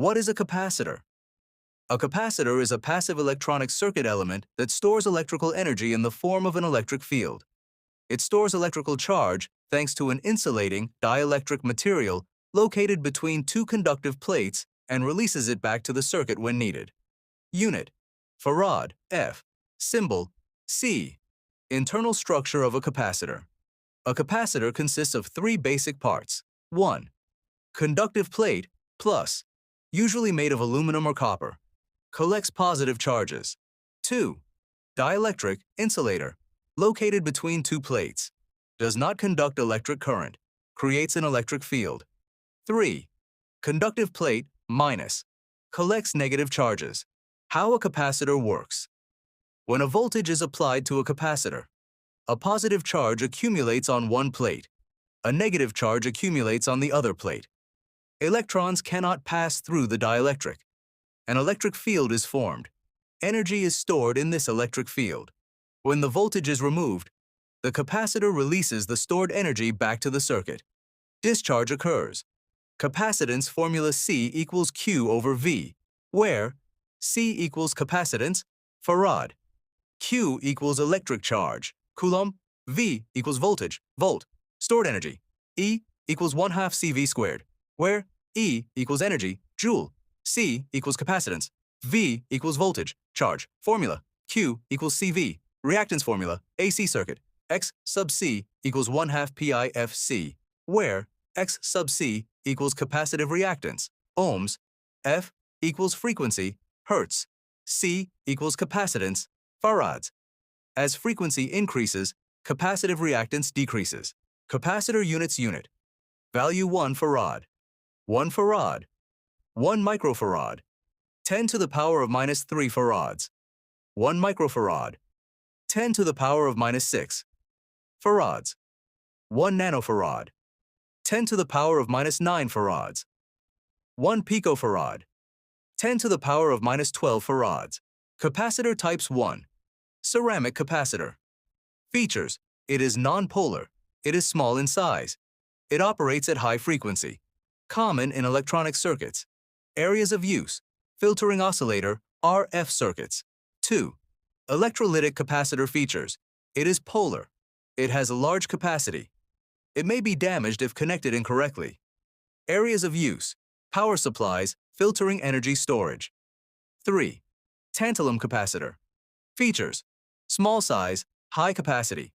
What is a capacitor? A capacitor is a passive electronic circuit element that stores electrical energy in the form of an electric field. It stores electrical charge thanks to an insulating, dielectric material located between two conductive plates and releases it back to the circuit when needed. Unit: farad, F. Symbol: C. Internal structure of a capacitor. A capacitor consists of three basic parts. 1. Conductive plate, plus, usually made of aluminum or copper, collects positive charges. 2. Dielectric, insulator, located between two plates, does not conduct electric current, creates an electric field. 3. Conductive plate, minus, collects negative charges. How a capacitor works. When a voltage is applied to a capacitor, a positive charge accumulates on one plate. A negative charge accumulates on the other plate. Electrons cannot pass through the dielectric. An electric field is formed. Energy is stored in this electric field. When the voltage is removed, the capacitor releases the stored energy back to the circuit. Discharge occurs. Capacitance formula C equals Q over V, where C equals capacitance, farad, Q equals electric charge, coulomb, V equals voltage, volt, stored energy, E equals 1/2 CV squared, where E equals energy, joule, C equals capacitance, V equals voltage, charge, formula, Q equals CV, reactance formula, AC circuit, X sub C equals 1/2 PIFC, where X sub C equals capacitive reactance, ohms, F equals frequency, hertz, C equals capacitance, farads. As frequency increases, capacitive reactance decreases. Capacitor units unit. Value 1 farad. 1 farad. 1 microfarad. 10 to the power of minus 3 farads. 1 microfarad. 10 to the power of minus 6 farads. 1 nanofarad. 10 to the power of minus 9 farads. 1 picofarad. 10 to the power of minus 12 farads. Capacitor types 1. Ceramic capacitor. Features: it is non-polar. It is small in size. It operates at high frequency. Common in electronic circuits. Areas of use: filtering oscillator, RF circuits. 2. Electrolytic capacitor features: it is polar. It has a large capacity. It may be damaged if connected incorrectly. Areas of use: power supplies, filtering energy storage. 3. Tantalum capacitor. Features: small size, high capacity.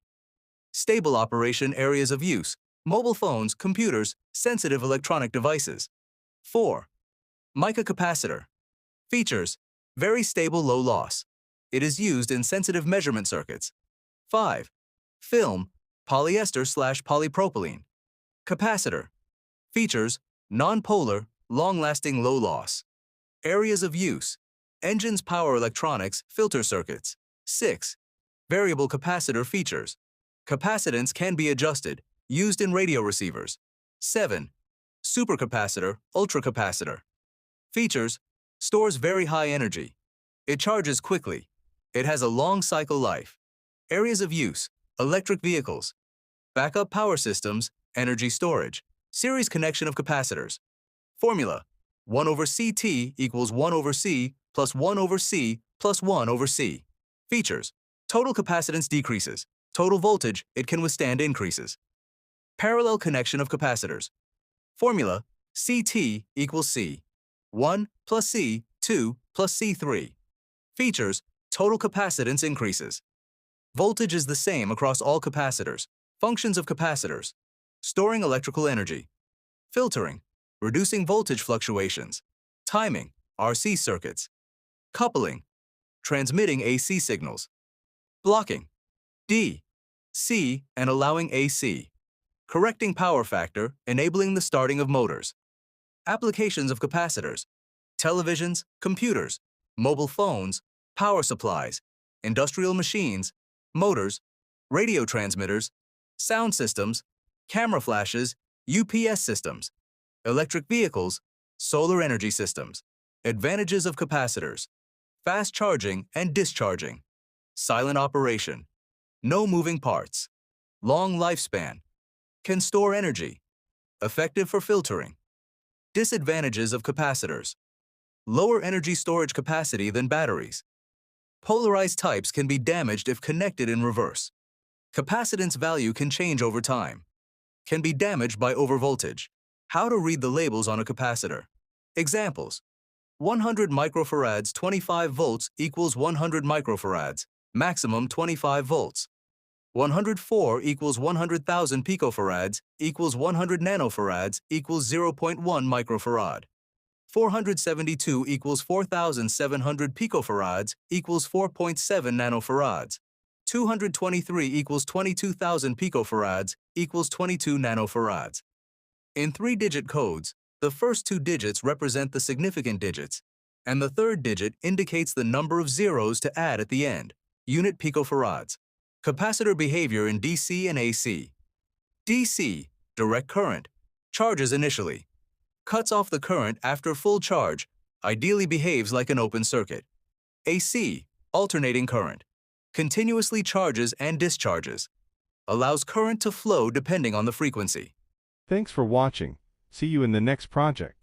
Stable operation. Areas of use: mobile phones, computers, sensitive electronic devices. 4. Mica capacitor. Features: very stable, low loss. It is used in sensitive measurement circuits. 5. Film, polyester/polypropylene. Capacitor. Features: non-polar, long-lasting, low loss. Areas of use: engines, power electronics, filter circuits. 6. Variable capacitor features. Capacitance can be adjusted, used in radio receivers. 7. Supercapacitor, ultracapacitor. Features: stores very high energy. It charges quickly. It has a long cycle life. Areas of use: electric vehicles, backup power systems, energy storage. Series connection of capacitors. Formula: 1 over CT equals 1 over C plus 1 over C plus 1 over C. Features: total capacitance decreases. Total voltage, it can withstand increases. Parallel connection of capacitors. Formula: CT equals C. 1 plus C, 2 plus C3. Features: total capacitance increases. Voltage is the same across all capacitors. Functions of capacitors: storing electrical energy. Filtering, reducing voltage fluctuations. Timing, RC circuits. Coupling, transmitting AC signals. Blocking, D, C, and allowing AC. Correcting power factor, enabling the starting of motors. Applications of capacitors: televisions, computers, mobile phones, power supplies, industrial machines, motors, radio transmitters, sound systems, camera flashes, UPS systems, electric vehicles, solar energy systems. Advantages of capacitors: fast charging and discharging, silent operation, no moving parts, long lifespan, can store energy, effective for filtering. Disadvantages of capacitors: Lower energy storage capacity than batteries. Polarized types can be damaged if connected in reverse. Capacitance value can change over time. Can be damaged by overvoltage. How to read the labels on a capacitor. Examples. 100 microfarads 25 volts equals 100 microfarads, maximum 25 volts. 104 equals 100,000 picofarads equals 100 nanofarads equals 0.1 microfarad. 472 equals 4,700 picofarads equals 4.7 nanofarads. 223 equals 22,000 picofarads equals 22 nanofarads. In three-digit codes, the first two digits represent the significant digits, and the third digit indicates the number of zeros to add at the end, unit picofarads. Capacitor behavior in DC and AC. DC, direct current, charges initially. Cuts off the current after full charge, ideally behaves like an open circuit. AC, alternating current, continuously charges and discharges. Allows current to flow depending on the frequency. Thanks for watching. See you in the next project.